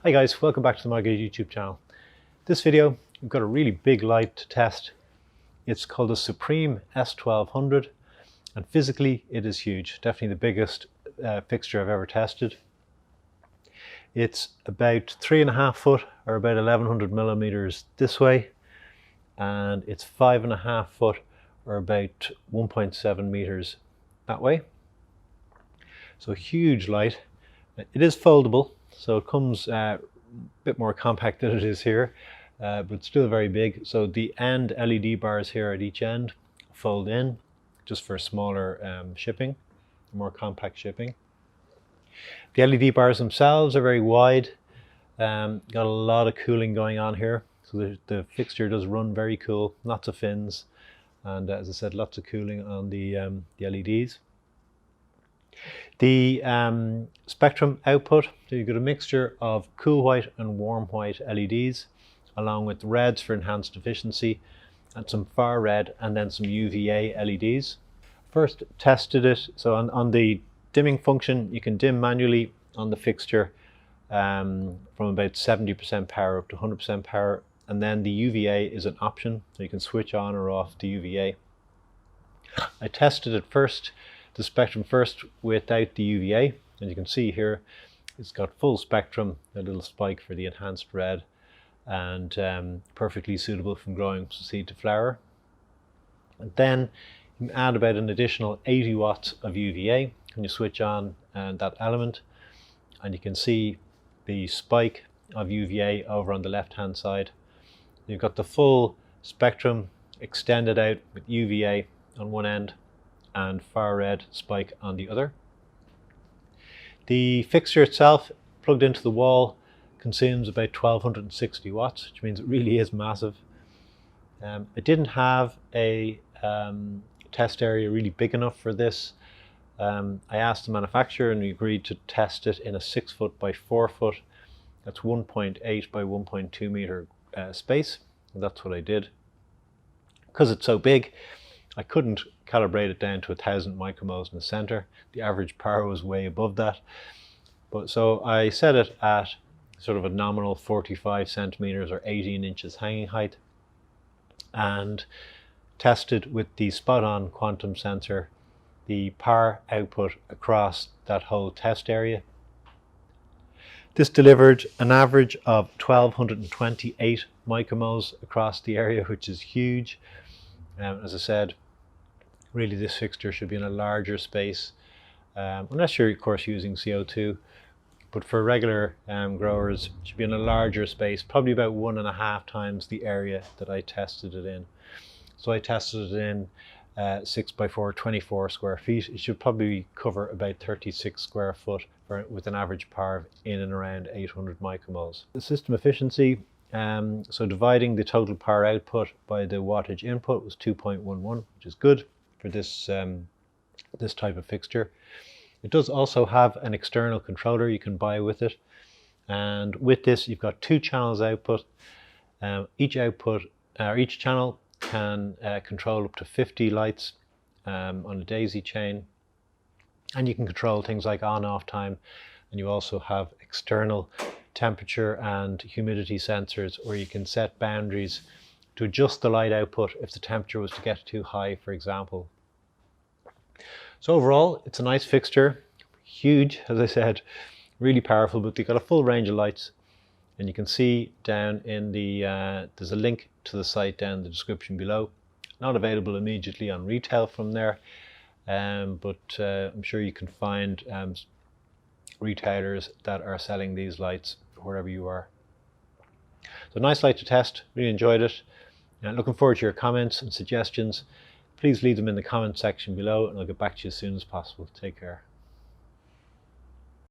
Hi guys, welcome back to the MyGuide YouTube channel. This video, we've got a really big light to test. It's called the Supreme S1200 and physically it is huge. Definitely the biggest fixture I've ever tested. It's about 3.5 foot or about 1100 millimeters this way, and it's 5.5 foot or about 1.7 meters that way. So huge light. It is foldable, so it comes a bit more compact than it is here, but still very big. So the end LED bars here at each end fold in just for smaller shipping, more compact shipping. The LED bars themselves are very wide, got a lot of cooling going on here. So the fixture does run very cool, lots of fins, and as I said, lots of cooling on the LEDs. The spectrum output, so you've got a mixture of cool white and warm white LEDs, along with reds for enhanced efficiency, and some far red, and then some UVA LEDs. First tested it, so on the dimming function, you can dim manually on the fixture from about 70% power up to 100% power, and then the UVA is an option, so you can switch on or off the UVA. I tested it first, the spectrum first, without the UVA, and you can see here it's got full spectrum, a little spike for the enhanced red, and perfectly suitable from growing from seed to flower. And then you can add about an additional 80 watts of UVA when you switch on that element, and you can see the spike of UVA over on the left hand side. You've got the full spectrum extended out with UVA on one end and far red spike on the other. The fixture itself, plugged into the wall, consumes about 1260 watts, which means it really is massive. I didn't have a test area really big enough for this. I asked the manufacturer and we agreed to test it in a 6 foot by 4 foot. That's 1.8 by 1.2 meter space, and that's what I did. Because it's so big, I couldn't calibrate it down to 1000 micromoles in the center. The average power was way above that. But so I set it at sort of a nominal 45 centimeters or 18 inches hanging height, and tested with the spot-on quantum sensor the power output across that whole test area. This delivered an average of 1228 micromoles across the area, which is huge. As I said, really this fixture should be in a larger space, unless you're of course using CO2, but for regular growers it should be in a larger space, probably about 1.5 times the area that I tested it in. So I tested it in 6 by 4, 24 square feet. It should probably cover about 36 square foot with an average power of in and around 800 micromoles. The system efficiency, so dividing the total power output by the wattage input, was 2.11, which is good for this this type of fixture. It does also have an external controller you can buy with it, and with this you've got 2 channels output. Each channel can control up to 50 lights on a daisy chain, and you can control things like on-off time, and you also have external temperature and humidity sensors where you can set boundaries to adjust the light output if the temperature was to get too high, for example. So overall, it's a nice fixture, huge, as I said, really powerful, but they've got a full range of lights. And you can see down in the, there's a link to the site down in the description below. Not available immediately on retail from there, but I'm sure you can find retailers that are selling these lights wherever you are. So nice light to test, really enjoyed it. And looking forward to your comments and suggestions. Please leave them in the comment section below and I'll get back to you as soon as possible. Take care.